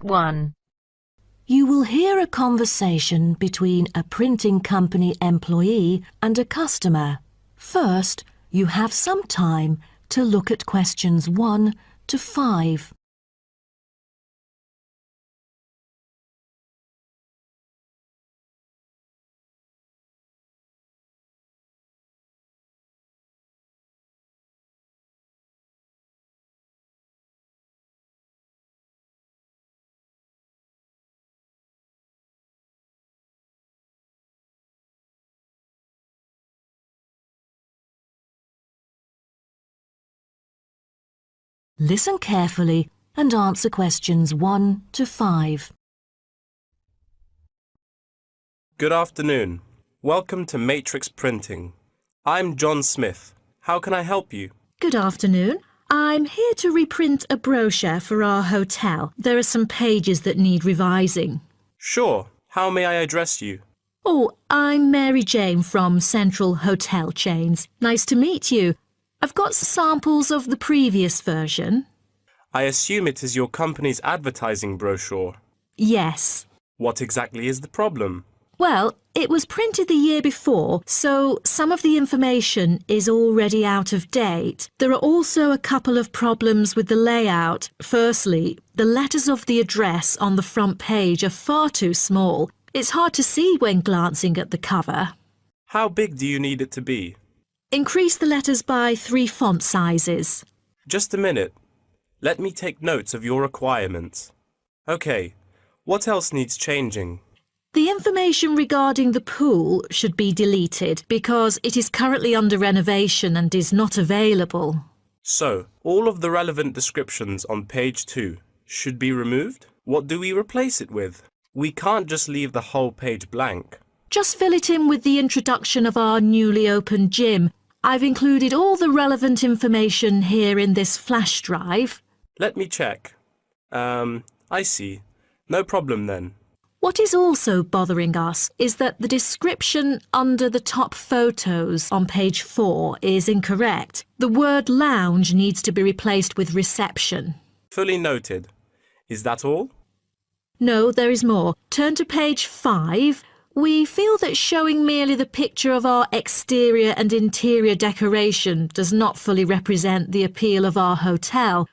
1. You will hear a conversation between a printing company employee and a customer. First, you have some time to look at questions 1 to 5. Listen carefully and answer questions 1 to 5. Good afternoon. Welcome to Matrix Printing. I'm John Smith. How can I help you? Good afternoon. I'm here to reprint a brochure for our hotel. There are some pages that need revising. Sure. How may I address you? Oh, I'm Mary Jane from Central Hotel Chains. Nice to meet you. I've got samples of the previous version. I assume it is your company's advertising brochure. Yes. What exactly is the problem? Well, it was printed the year before, so some of the information is already out of date. There are also a couple of problems with the layout. Firstly, the letters of the address on the front page are far too small. It's hard to see when glancing at the cover. How big do you need it to be? Increase the letters by 3 font sizes. Just a minute. Let me take notes of your requirements. Okay. What else needs changing? The information regarding the pool should be deleted because it is currently under renovation and is not available. So, all of the relevant descriptions on page 2 should be removed? What do we replace it with? We can't just leave the whole page blank. Just fill it in with the introduction of our newly opened gym. I've included all the relevant information here in this flash drive. Let me check. I see. No problem then. What is also bothering us is that the description under the top photos on page 4 is incorrect. The word lounge needs to be replaced with reception. Fully noted. Is that all? No, there is more. Turn to page 5. We feel that showing merely the picture of our exterior and interior decoration does not fully represent the appeal of our hotel.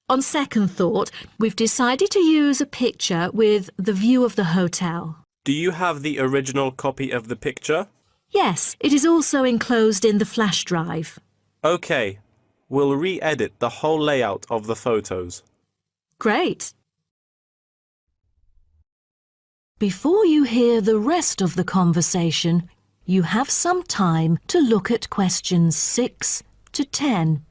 On second thought, we've decided to use a picture with the view of the hotel. Do you have the original copy of the picture? Yes, it is also enclosed in the flash drive. Okay. We'll re-edit the whole layout of the photos. Great. Before you hear the rest of the conversation, you have some time to look at questions 6 to 10.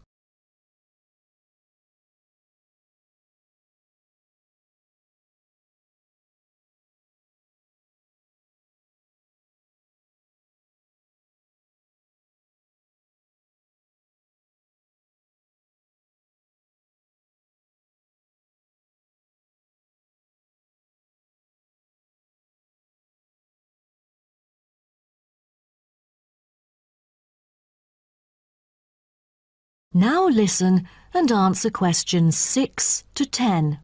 Now listen and answer questions 6 to 10.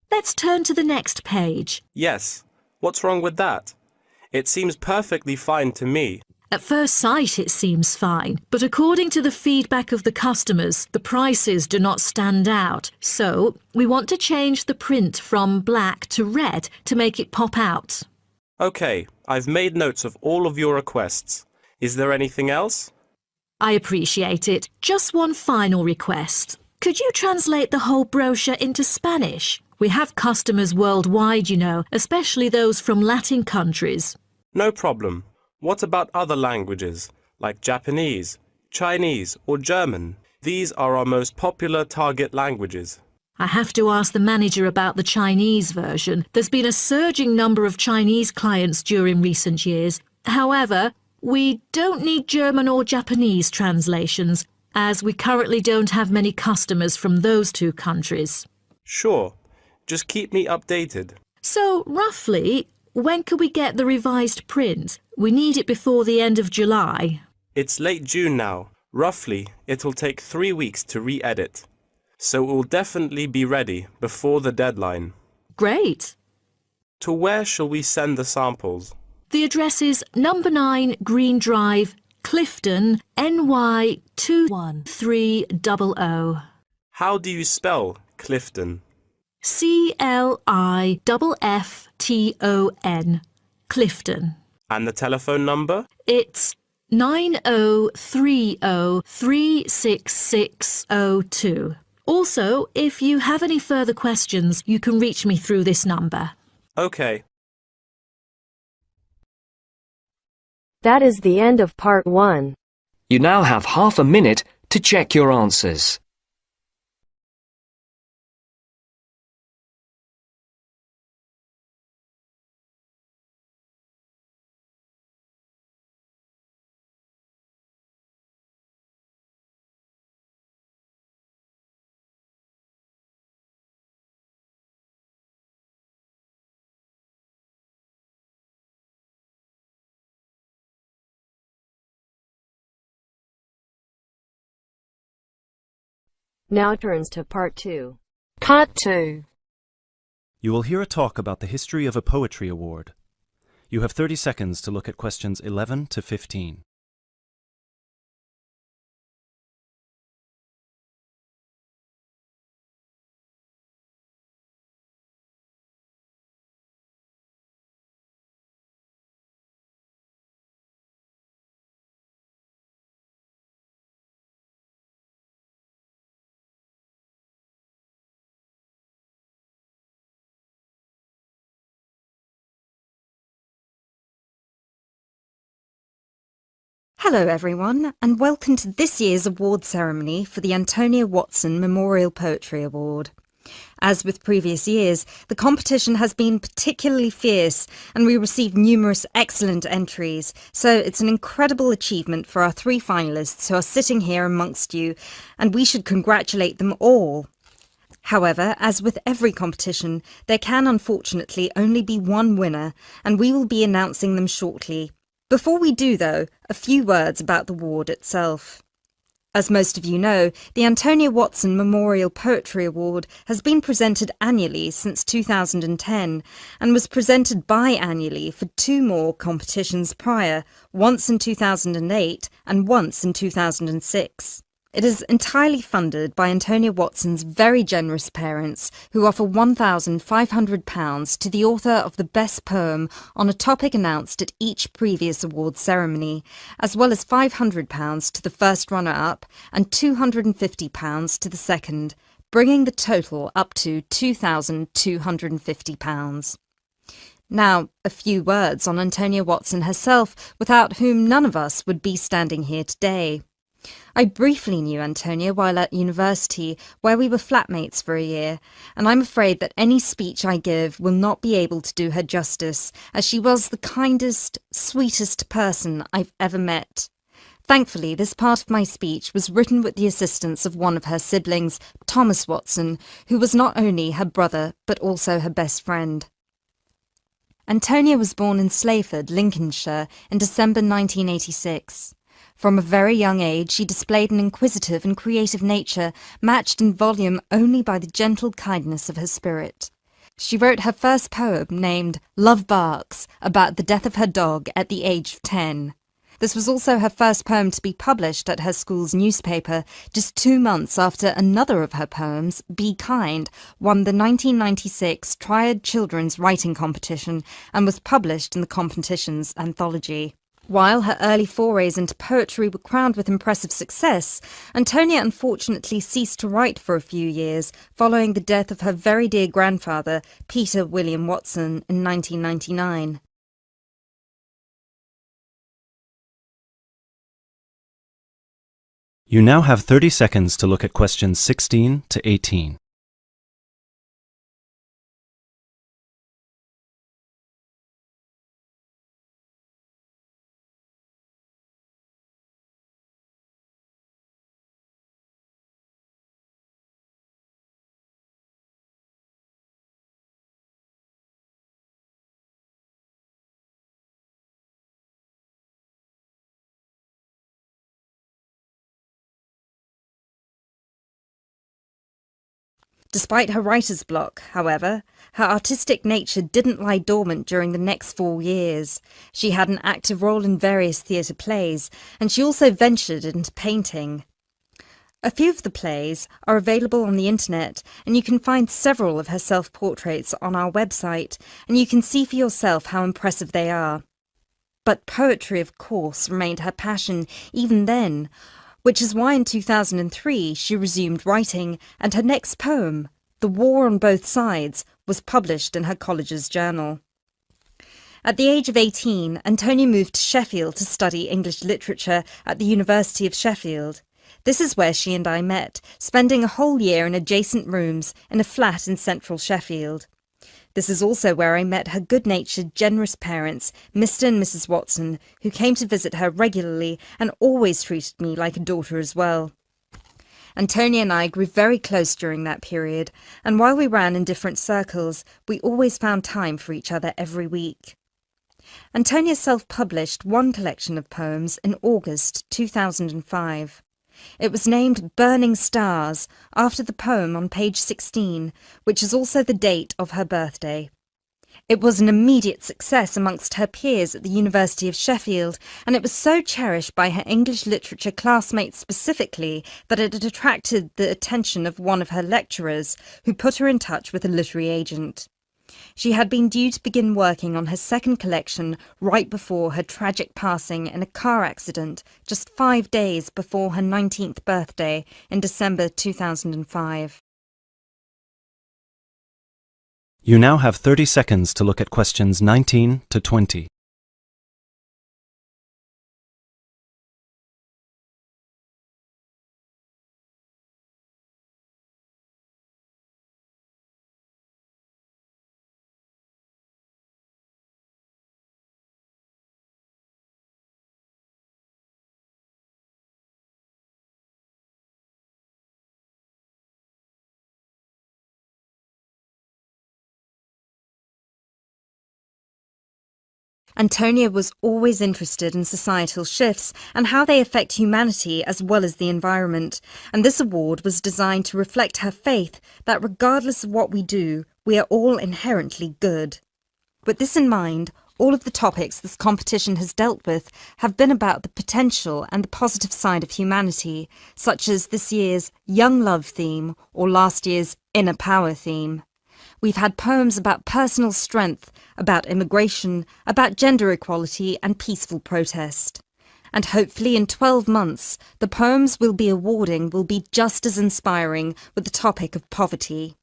Let's turn to the next page. Yes. What's wrong with that? It seems perfectly fine to me. At first sight it seems fine, but according to the feedback of the customers, the prices do not stand out. So, we want to change the print from black to red to make it pop out. Okay, I've made notes of all of your requests. Is there anything else? I appreciate it. Just one final request. Could you translate the whole brochure into Spanish? We have customers worldwide, you know, especially those from Latin countries. No problem. What about other languages, like Japanese, Chinese or German? These are our most popular target languages. I have to ask the manager about the Chinese version. There's been a surging number of Chinese clients during recent years. However, we don't need German or Japanese translations, as we currently don't have many customers from those two countries. Sure. Just keep me updated. So, roughly, when can we get the revised print? We need it before the end of July. It's late June now. Roughly, it'll take 3 weeks to re-edit. so it will definitely be ready before the deadline. Great. To where shall we send the samples? The address is number 9 Green Drive, Clifton, NY 21300. How do you spell Clifton? CLIFFTON, Clifton. And the telephone number? It's 9030366602. Also, if you have any further questions, you can reach me through this number. Okay. That is the end of part 1. You now have half a minute to check your answers. Now turns to part 2. Part 2. You will hear a talk about the history of a poetry award. You have 30 seconds to look at questions 11 to 15. Hello everyone, and welcome to this year's award ceremony for the Antonia Watson Memorial Poetry Award. As with previous years, the competition has been particularly fierce and we received numerous excellent entries, so it's an incredible achievement for our 3 finalists who are sitting here amongst you, and we should congratulate them all. However, as with every competition, there can unfortunately only be one winner, and we will be announcing them shortly. Before we do, though, a few words about the award itself. As most of you know, the Antonia Watson Memorial Poetry Award has been presented annually since 2010 and was presented biannually for 2 more competitions prior, once in 2008 and once in 2006. It is entirely funded by Antonia Watson's very generous parents, who offer £1,500 to the author of the best poem on a topic announced at each previous award ceremony, as well as £500 to the first runner-up and £250 to the second, bringing the total up to £2,250. Now, a few words on Antonia Watson herself, without whom none of us would be standing here today. I briefly knew Antonia while at university, where we were flatmates for a year, and I'm afraid that any speech I give will not be able to do her justice, as she was the kindest, sweetest person I've ever met. Thankfully, this part of my speech was written with the assistance of one of her siblings, Thomas Watson, who was not only her brother, but also her best friend. Antonia was born in Slayford, Lincolnshire, in December 1986. From a very young age, she displayed an inquisitive and creative nature, matched in volume only by the gentle kindness of her spirit. She wrote her first poem, named Love Barks, about the death of her dog at the age of 10. This was also her first poem to be published at her school's newspaper, just 2 months after another of her poems, Be Kind, won the 1996 Triad Children's Writing Competition and was published in the competition's anthology. While her early forays into poetry were crowned with impressive success, Antonia unfortunately ceased to write for a few years, following the death of her very dear grandfather, Peter William Watson, in 1999. You now have 30 seconds to look at questions 16 to 18. Despite her writer's block, however, her artistic nature didn't lie dormant during the next 4 years. She had an active role in various theatre plays, and she also ventured into painting. A few of the plays are available on the internet, and you can find several of her self-portraits on our website, and you can see for yourself how impressive they are. But poetry, of course, remained her passion even then, which is why in 2003 she resumed writing, and her next poem, The War on Both Sides, was published in her college's journal. At the age of 18, Antonia moved to Sheffield to study English literature at the University of Sheffield. This is where she and I met, spending a whole year in adjacent rooms in a flat in central Sheffield. This is also where I met her good-natured, generous parents, Mr. and Mrs. Watson, who came to visit her regularly and always treated me like a daughter as well. Antonia and I grew very close during that period, and while we ran in different circles, we always found time for each other every week. Antonia self-published one collection of poems in August 2005. It was named Burning Stars, after the poem on page 16, which is also the date of her birthday. It was an immediate success amongst her peers at the University of Sheffield, and it was so cherished by her English literature classmates specifically that it had attracted the attention of one of her lecturers, who put her in touch with a literary agent. She had been due to begin working on her second collection right before her tragic passing in a car accident just 5 days before her 19th birthday in December 2005. You now have 30 seconds to look at questions 19 to 20. Antonia was always interested in societal shifts and how they affect humanity as well as the environment, and this award was designed to reflect her faith that regardless of what we do, we are all inherently good. With this in mind, all of the topics this competition has dealt with have been about the potential and the positive side of humanity, such as this year's Young Love theme or last year's Inner Power theme. We've had poems about personal strength, about immigration, about gender equality and peaceful protest. And hopefully in 12 months, the poems we'll be awarding will be just as inspiring with the topic of poverty.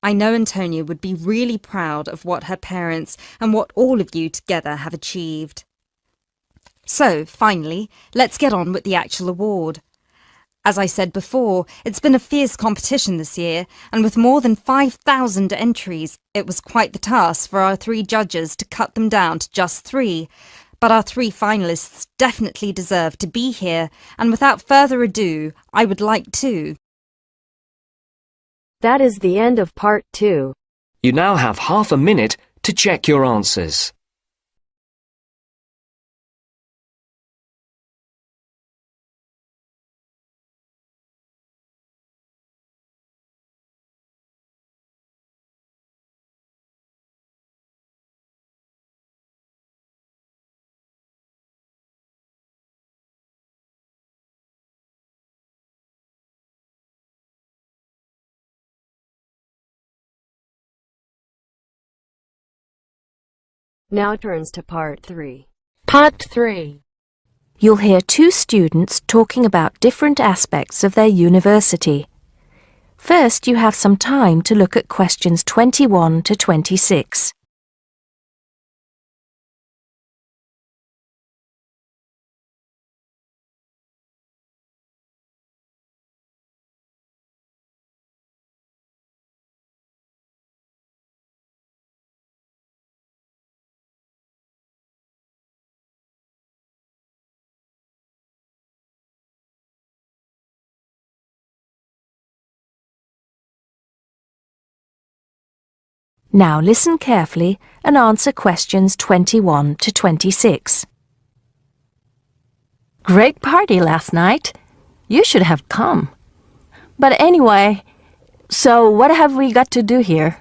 I know Antonia would be really proud of what her parents and what all of you together have achieved. So, finally, let's get on with the actual award. As I said before, it's been a fierce competition this year, and with more than 5,000 entries, it was quite the task for our 3 judges to cut them down to just 3. But our 3 finalists definitely deserve to be here, and without further ado, I would like to. That is the end of part 2. You now have half a minute to check your answers. Now turns to part 3. Part 3. You'll hear 2 students talking about different aspects of their university. First, you have some time to look at questions 21 to 26. Now listen carefully and answer questions 21 to 26. Great party last night. You should have come. But anyway, So what have we got to do here?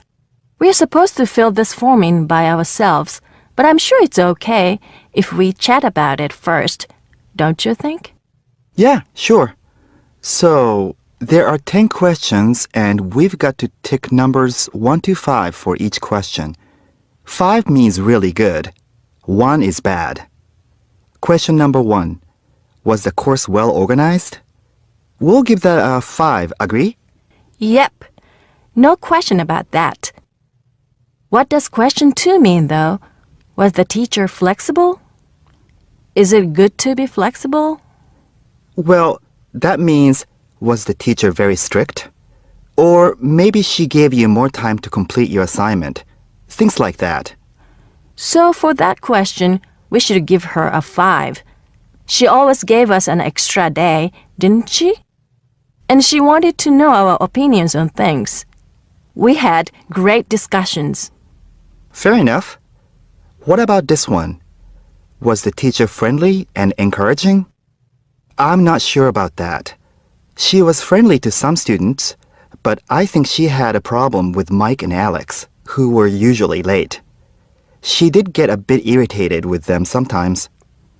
We're supposed to fill this form in by ourselves, but I'm sure it's okay if we chat about it first, don't you think? Yeah, sure. So, there are 10 questions and we've got to tick numbers 1 to 5 for each question. 5 means really good. 1 is bad. Question number 1. Was the course well organized? We'll give that a 5, agree? Yep. No question about that. What does question 2 mean, though? Was the teacher flexible? Is it good to be flexible? Well, that means, was the teacher very strict? Or maybe she gave you more time to complete your assignment. Things like that. So for that question, we should give her a 5. She always gave us an extra day, didn't she? And she wanted to know our opinions on things. We had great discussions. Fair enough. What about this one? Was the teacher friendly and encouraging? I'm not sure about that. She was friendly to some students, but I think she had a problem with Mike and Alex, who were usually late. She did get a bit irritated with them sometimes.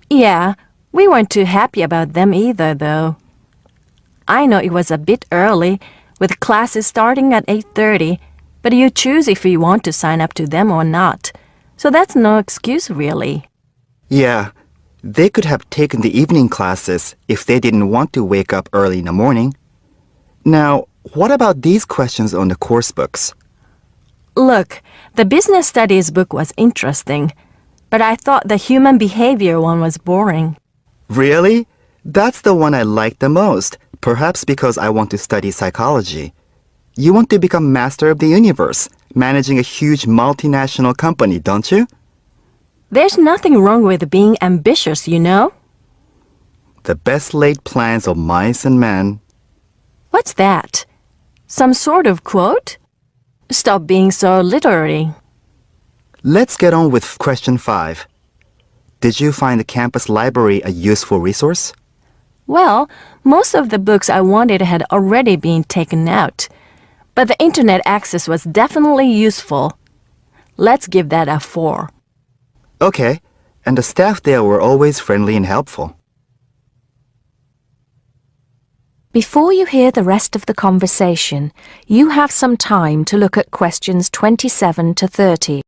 Yeah, we weren't too happy about them either, though. I know it was a bit early, with classes starting at 8:30, but you choose if you want to sign up to them or not. So that's no excuse, really. Yeah, they could have taken the evening classes if they didn't want to wake up early in the morning. Now, what about these questions on the course books? Look, the business studies book was interesting, but I thought the human behavior one was boring. Really? That's the one I like the most, perhaps because I want to study psychology. You want to become master of the universe, managing a huge multinational company, don't you? There's nothing wrong with being ambitious, you know? The best laid plans of mice and men. What's that? Some sort of quote? Stop being so literary. Let's get on with question 5. Did you find the campus library a useful resource? Well, most of the books I wanted had already been taken out, but the internet access was definitely useful. Let's give that a 4. Okay, and the staff there were always friendly and helpful. Before you hear the rest of the conversation, you have some time to look at questions 27 to 30.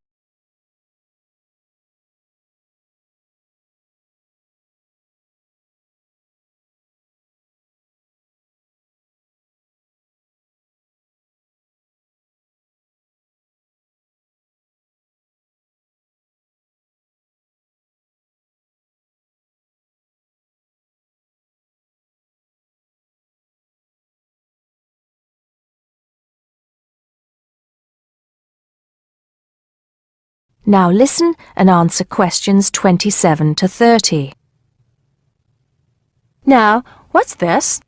Now listen and answer questions 27 to 30. Now, what's this?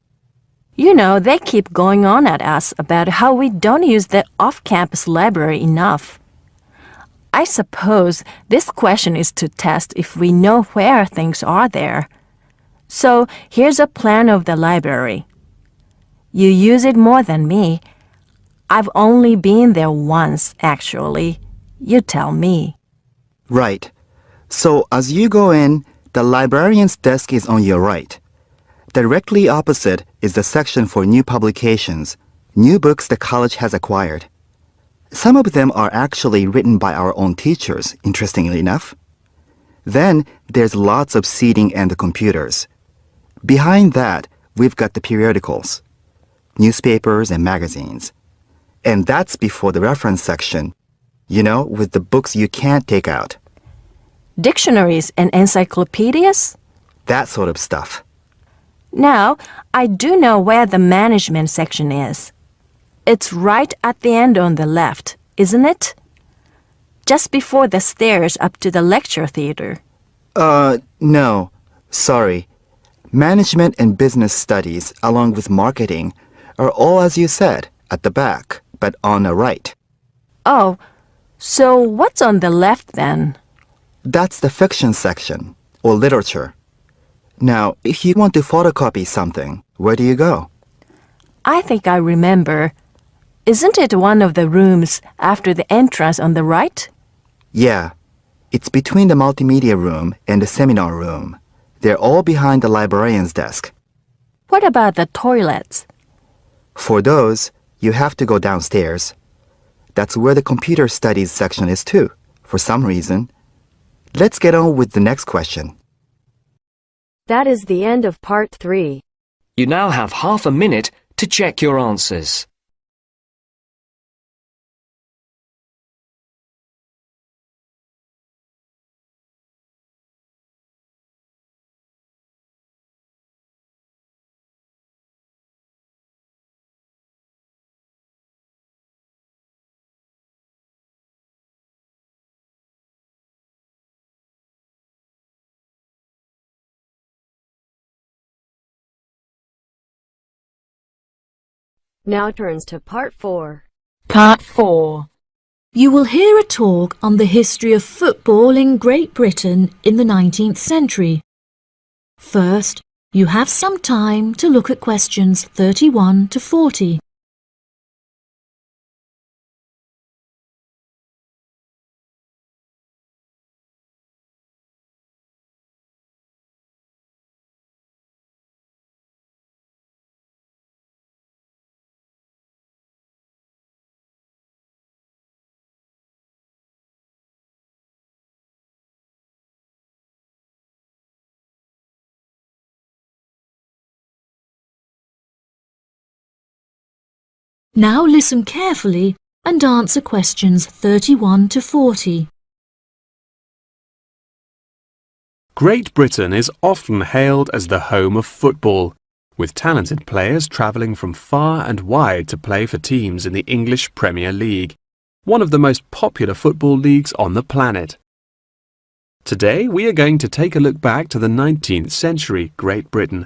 You know, they keep going on at us about how we don't use the off-campus library enough. I suppose this question is to test if we know where things are there. So here's a plan of the library. You use it more than me. I've only been there once, actually. You tell me. Right. So as you go in, the librarian's desk is on your right. Directly opposite is the section for new publications, new books the college has acquired. Some of them are actually written by our own teachers, interestingly enough. Then there's lots of seating and the computers. Behind that, we've got the periodicals, newspapers and magazines. And that's before the reference section, you know, with the books you can't take out. Dictionaries and encyclopedias? That sort of stuff. Now, I do know where the management section is. It's right at the end on the left, isn't it? Just before the stairs up to the lecture theater. No. Sorry. Management and business studies, along with marketing, are all as you said, at the back, but on the right. Oh, so what's on the left then? That's the fiction section, or literature. Now, if you want to photocopy something, where do you go? I think I remember. Isn't it one of the rooms after the entrance on the right? Yeah, it's between the multimedia room and the seminar room. They're all behind the librarian's desk. What about the toilets? For those, you have to go downstairs. That's where the computer studies section is too, for some reason. Let's get on with the next question. That is the end of part 3. You now have half a minute to check your answers. Now turns to part 4. Part 4. You will hear a talk on the history of football in Great Britain in the 19th century. First, you have some time to look at questions 31 to 40. Now listen carefully and answer questions 31 to 40. Great Britain is often hailed as the home of football, with talented players travelling from far and wide to play for teams in the English Premier League, one of the most popular football leagues on the planet. Today we are going to take a look back to the 19th century Great Britain,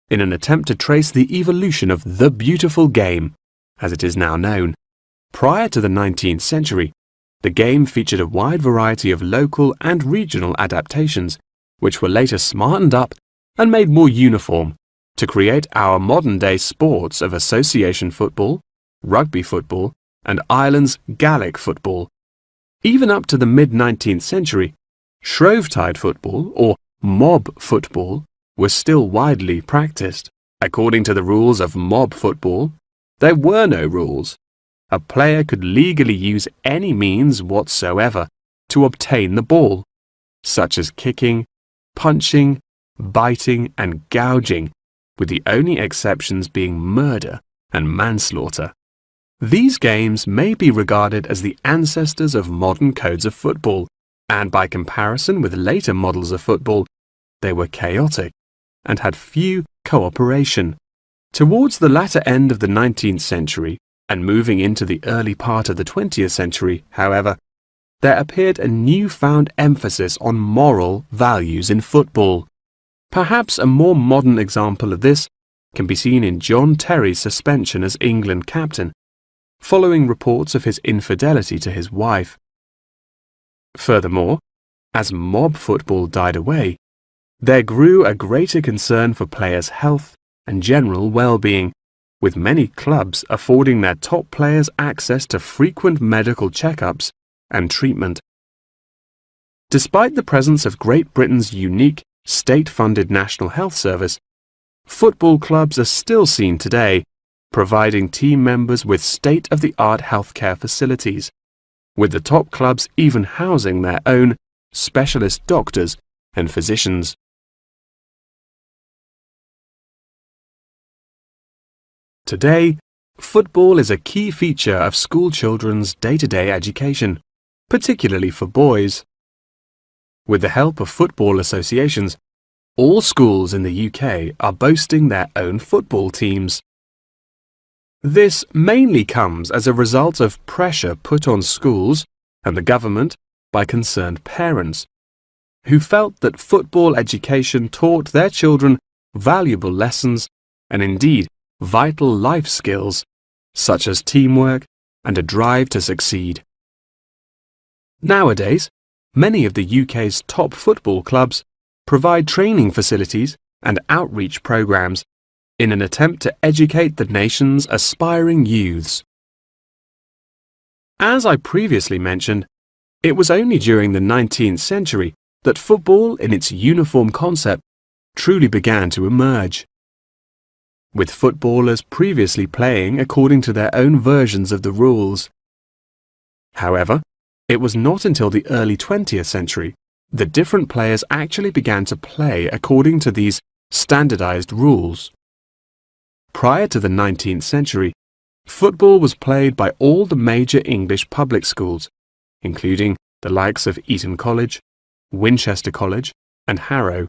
in an attempt to trace the evolution of the beautiful game, as it is now known. Prior to the 19th century, the game featured a wide variety of local and regional adaptations, which were later smartened up and made more uniform to create our modern-day sports of association football, rugby football, and Ireland's Gaelic football. Even up to the mid-19th century, Shrovetide football, or mob football, was still widely practiced. According to the rules of mob football, there were no rules. A player could legally use any means whatsoever to obtain the ball, such as kicking, punching, biting, and gouging, with the only exceptions being murder and manslaughter. These games may be regarded as the ancestors of modern codes of football, and by comparison with later models of football, they were chaotic and had few cooperation. Towards the latter end of the 19th century and moving into the early part of the 20th century, however, there appeared a newfound emphasis on moral values in football. Perhaps a more modern example of this can be seen in John Terry's suspension as England captain, following reports of his infidelity to his wife. Furthermore, as mob football died away, there grew a greater concern for players' health and general well-being, with many clubs affording their top players access to frequent medical checkups and treatment. Despite the presence of Great Britain's unique state-funded National Health Service, football clubs are still seen today providing team members with state-of-the-art healthcare facilities, with the top clubs even housing their own specialist doctors and physicians. Today, football is a key feature of school children's day-to-day education, particularly for boys. With the help of football associations, all schools in the UK are boasting their own football teams. This mainly comes as a result of pressure put on schools and the government by concerned parents, who felt that football education taught their children valuable lessons and indeed vital life skills, such as teamwork and a drive to succeed. Nowadays, many of the UK's top football clubs provide training facilities and outreach programs in an attempt to educate the nation's aspiring youths. As I previously mentioned, it was only during the 19th century that football in its uniform concept truly began to emerge, with footballers previously playing according to their own versions of the rules. However, it was not until the early 20th century that different players actually began to play according to these standardized rules. Prior to the 19th century, football was played by all the major English public schools, including the likes of Eton College, Winchester College, and Harrow.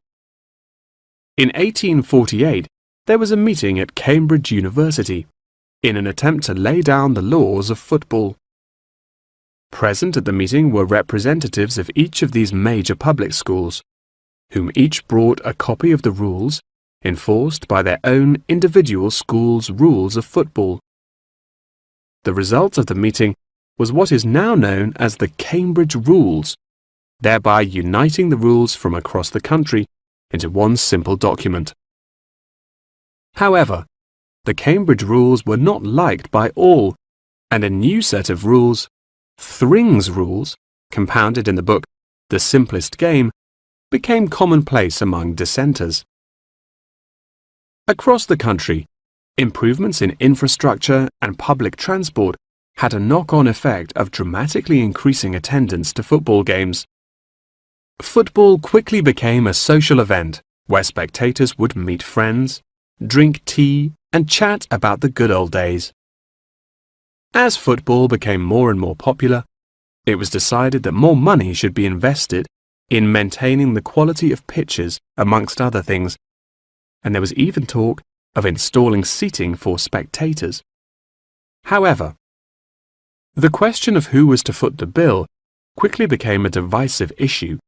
In 1848, there was a meeting at Cambridge University in an attempt to lay down the laws of football. Present at the meeting were representatives of each of these major public schools, whom each brought a copy of the rules enforced by their own individual school's rules of football. The result of the meeting was what is now known as the Cambridge Rules, thereby uniting the rules from across the country into one simple document. However, the Cambridge Rules were not liked by all, and a new set of rules, Thring's Rules, compounded in the book The Simplest Game, became commonplace among dissenters. Across the country, improvements in infrastructure and public transport had a knock-on effect of dramatically increasing attendance to football games. Football quickly became a social event where spectators would meet friends, drink tea, and chat about the good old days. As football became more and more popular, it was decided that more money should be invested in maintaining the quality of pitches, amongst other things, and there was even talk of installing seating for spectators. However, the question of who was to foot the bill quickly became a divisive issue,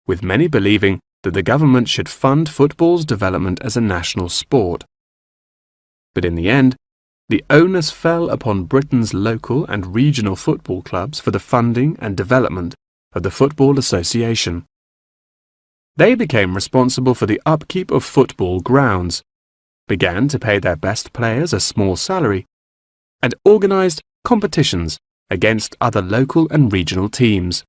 with many believing that the government should fund football's development as a national sport. But in the end, the onus fell upon Britain's local and regional football clubs for the funding and development of the Football Association. They became responsible for the upkeep of football grounds, began to pay their best players a small salary, and organised competitions against other local and regional teams.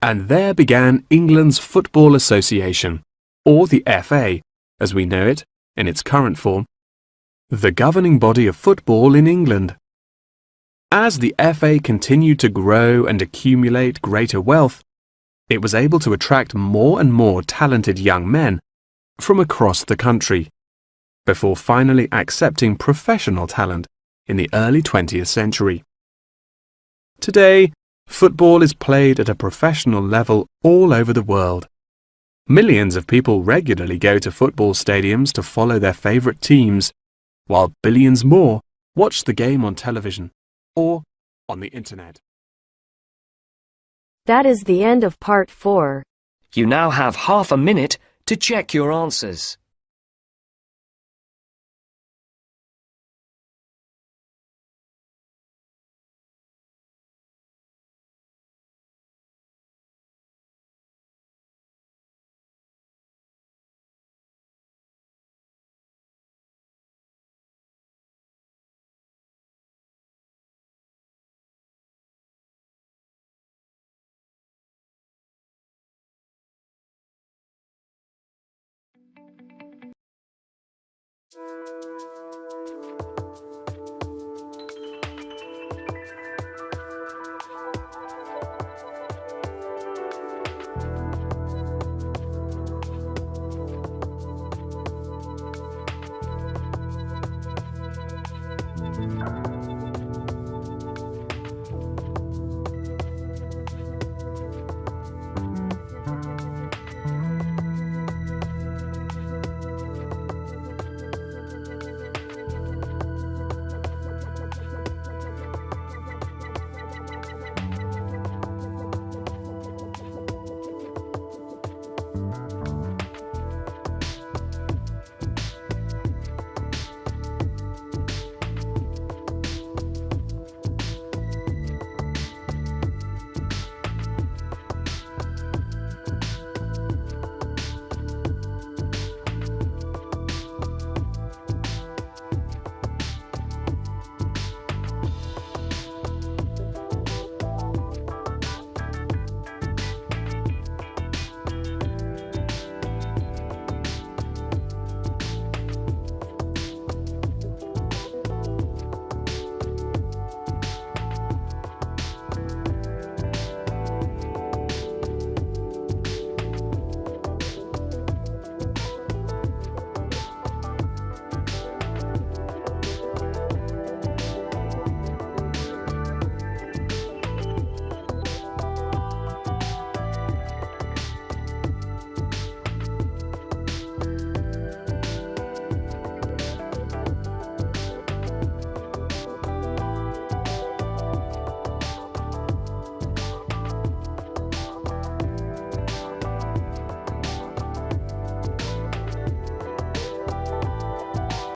And there began England's Football Association, or the FA, as we know it in its current form, the governing body of football in England. As the FA continued to grow and accumulate greater wealth, it was able to attract more and more talented young men from across the country, before finally accepting professional talent in the early 20th century. Today, football is played at a professional level all over the world. Millions of people regularly go to football stadiums to follow their favourite teams, while billions more watch the game on television or on the internet. That is the end of part 4. You now have half a minute to check your answers.